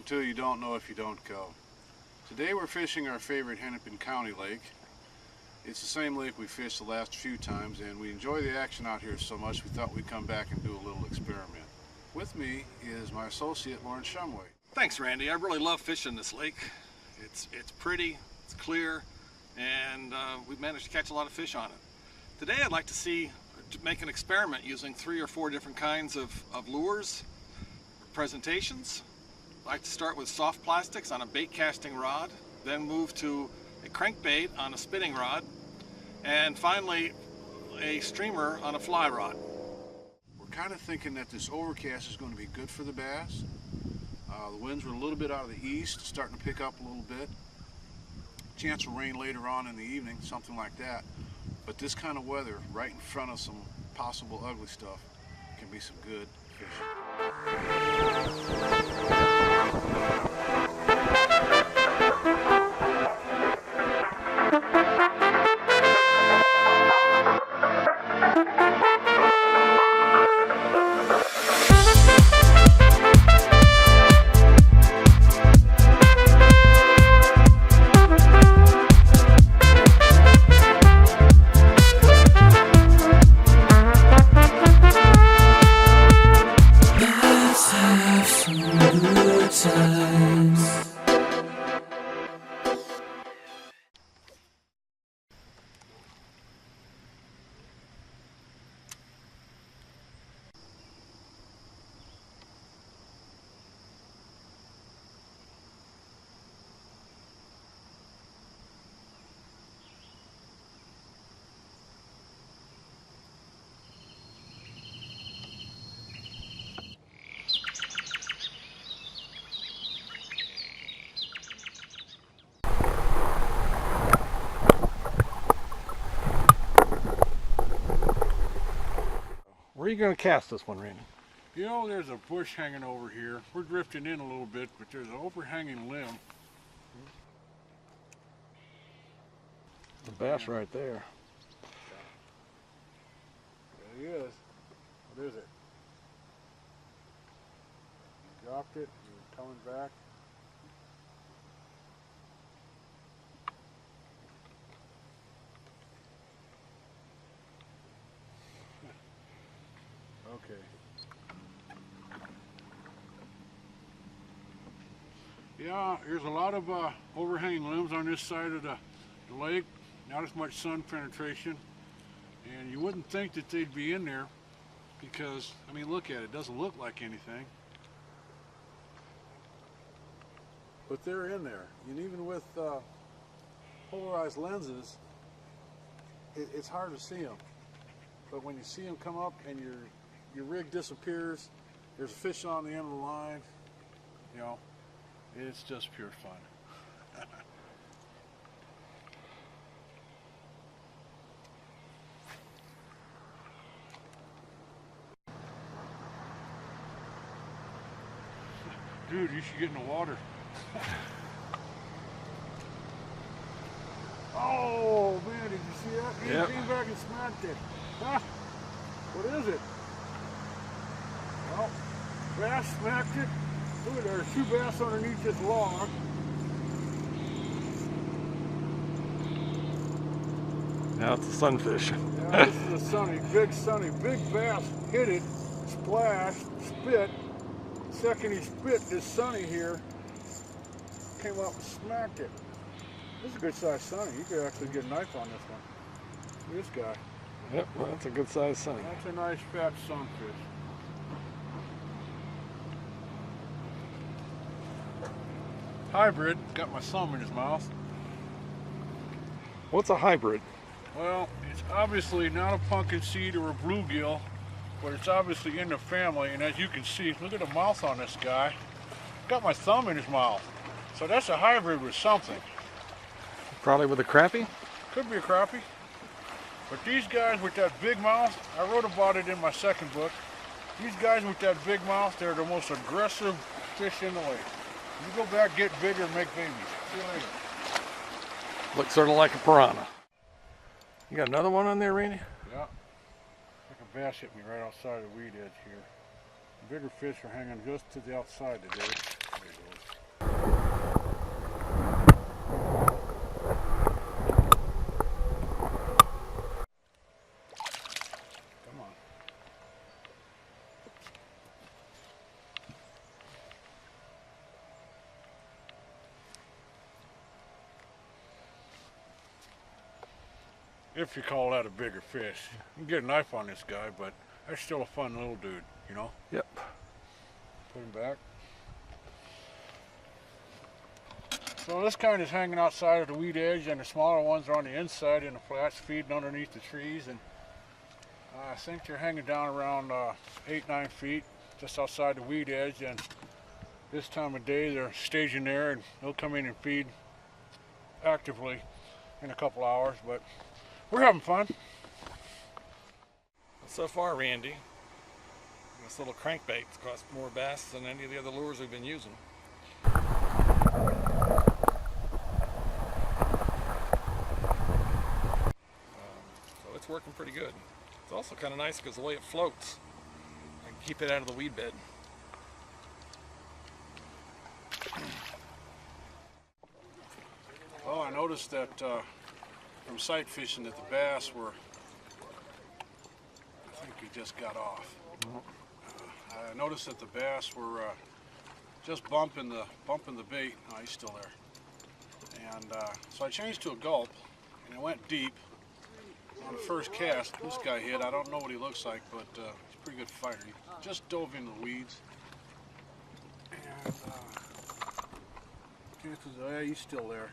Welcome to You Don't Know If You Don't Go. Today we're fishing our favorite Hennepin County lake. It's the same lake we fished the last few times, and we enjoy the action out here so much we thought we'd come back and do a little experiment. With me is my associate, Lauren Shumway. Thanks, Randy. I really love fishing this lake. It's pretty, it's clear, and we've managed to catch a lot of fish on it. Today I'd like to make an experiment using 3 or 4 different kinds of lures, presentations. I'd like to start with soft plastics on a bait casting rod, then move to a crankbait on a spinning rod, and finally a streamer on a fly rod. We're kind of thinking that this overcast is going to be good for the bass. The winds were a little bit out of the east, starting to pick up a little bit. Chance of rain later on in the evening, something like that. But this kind of weather, right in front of some possible ugly stuff, can be some good Where are you going to cast this one, Randy? You know, there's a bush hanging over here. We're drifting in a little bit, but there's an overhanging limb. The bass right there. There he is. What is it? You dropped it, you're coming back. Okay. Yeah, there's a lot of overhanging limbs on this side of the lake. Not as much sun penetration. And you wouldn't think that they'd be in there because, I mean, look at it. It doesn't look like anything. But they're in there. And even with polarized lenses, it's hard to see them. But when you see them come up and your rig disappears, there's a fish on the end of the line, you know, it's just pure fun. Dude, you should get in the water. Oh man, did you see that? He came back and smacked it. Huh? What is it? Well, bass smacked it. Look at there, there's 2 bass underneath this log. Now it's a sunfish. Yeah, this is a big bass hit it, splashed, spit. Second he spit, this sunny here came up and smacked it. This is a good sized sunny. You could actually get a knife on this one. Look at this guy. Yep, well, that's a good sized sunny. That's a nice fat sunfish. Hybrid, got my thumb in his mouth. What's a hybrid? Well, it's obviously not a pumpkin seed or a bluegill, but it's obviously in the family, and as you can see, look at the mouth on this guy. Got my thumb in his mouth. So that's a hybrid with something. Probably with a crappie? Could be a crappie. But these guys with that big mouth, I wrote about it in my second book. These guys with that big mouth, they're the most aggressive fish in the lake. You go back, get bigger, and make babies. See you later. Looks sort of like a piranha. You got another one on there, Randy? Yeah. Like a bass hit me right outside the weed edge here. The bigger fish are hanging just to the outside today. There he goes. If you call that a bigger fish. You can get a knife on this guy, but that's still a fun little dude, you know? Yep. Put him back. So this kind is hanging outside of the weed edge, and the smaller ones are on the inside in the flats, feeding underneath the trees. And I think they're hanging down around 8-9 feet, just outside the weed edge. And this time of day, they're staging there, and they'll come in and feed actively in a couple hours. But we're having fun. So far, Randy, this little crankbait's cost more bass than any of the other lures we've been using. So it's working pretty good. It's also kind of nice because the way it floats, I can keep it out of the weed bed. Oh, I noticed that from sight fishing that the bass were, I think we just got off. I noticed that the bass were just bumping the bait. Oh, he's still there. And so I changed to a gulp, and it went deep. On the first cast, this guy hit. I don't know what he looks like, but he's a pretty good fighter. He just dove into the weeds. And chances are, yeah, he's still there.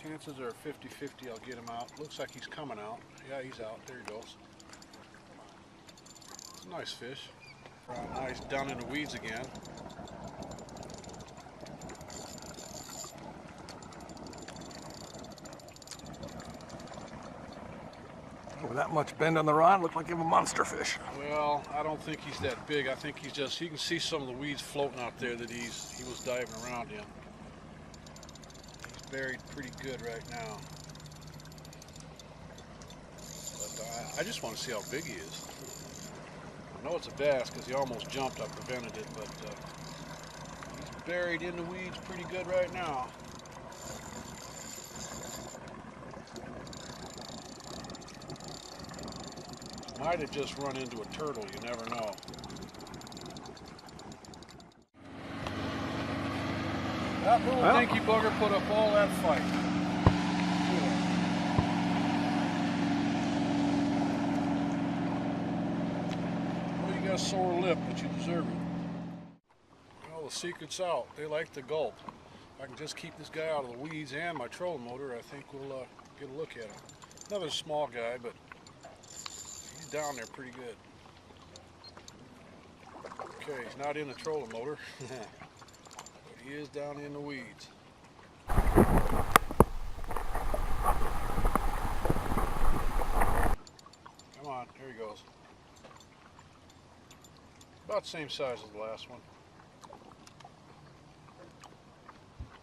Chances are 50-50 I'll get him out. Looks like he's coming out. Yeah, he's out. There he goes. It's a nice fish. Nice down in the weeds again. With that much bend on the rod, looked like a monster fish. Well, I don't think he's that big. I think he's just, you can see some of the weeds floating out there that he was diving around in. He's buried pretty good right now. But I just want to see how big he is. I know it's a bass because he almost jumped. I prevented it, but he's buried in the weeds pretty good right now. Might have just run into a turtle, you never know. That little dinky bugger put up all that fight. Well, you got a sore lip, but you deserve it. Well, the secret's out. They like the gulp. If I can just keep this guy out of the weeds and my trolling motor, I think we'll get a look at him. Another small guy, but down there pretty good. Okay, he's not in the trolling motor, but he is down in the weeds. Come on, here he goes. About the same size as the last one.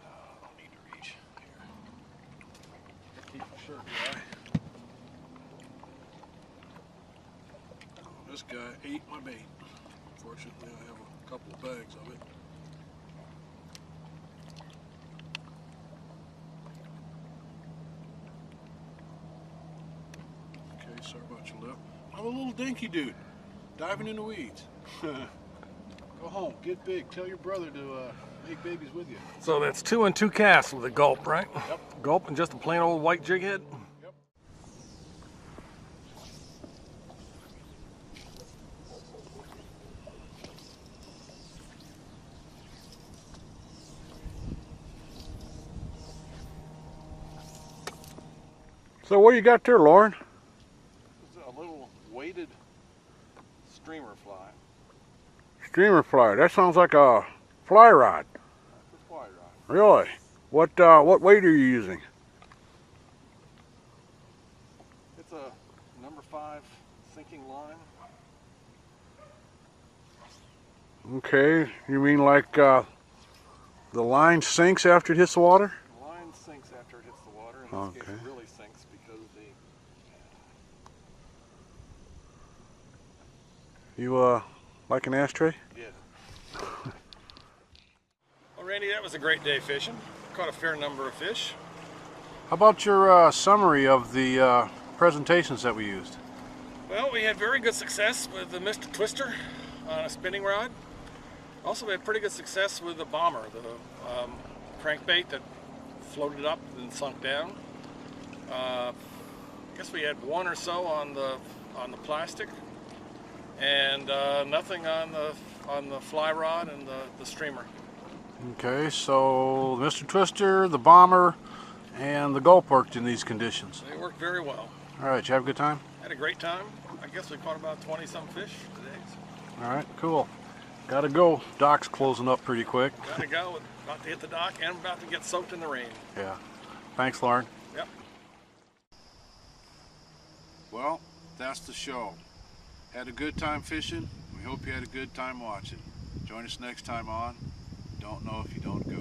I don't need to reach. Here. Keep my shirt dry. This guy ate my bait. Fortunately, I have a couple of bags of it. Okay, sorry about your lip. I'm a little dinky dude, diving in the weeds. Go home, get big. Tell your brother to make babies with you. So that's 2 and 2 casts with a gulp, right? Yep. Gulp and just a plain old white jig head? Yep. So what you got there, Lauren? This is a little weighted streamer fly. Streamer fly. That sounds like a fly rod. That's a fly rod. Really? What weight are you using? It's a number 5 sinking line. Okay, you mean like the line sinks after it hits the water? The line sinks after it hits the water. In this case, it really sinks because the... You like an ashtray? Yeah. Well, Randy, that was a great day fishing. Caught a fair number of fish. How about your summary of the presentations that we used? Well, we had very good success with the Mr. Twister on a spinning rod. Also, we had pretty good success with the bomber, the crankbait that floated up and sunk down. guess we had one or so on the plastic, and nothing on the fly rod and the streamer. Okay, so Mr. Twister, the bomber, and the gulp worked in these conditions. They worked very well. All right, you have a good time? Had a great time. I guess we caught about 20-some fish today. All right, cool. Gotta go. Dock's closing up pretty quick. Gotta go. About to hit the dock and about to get soaked in the rain. Yeah. Thanks, Lauren. Yep. Well, that's the show. Had a good time fishing. We hope you had a good time watching. Join us next time on Don't Know If You Don't Go.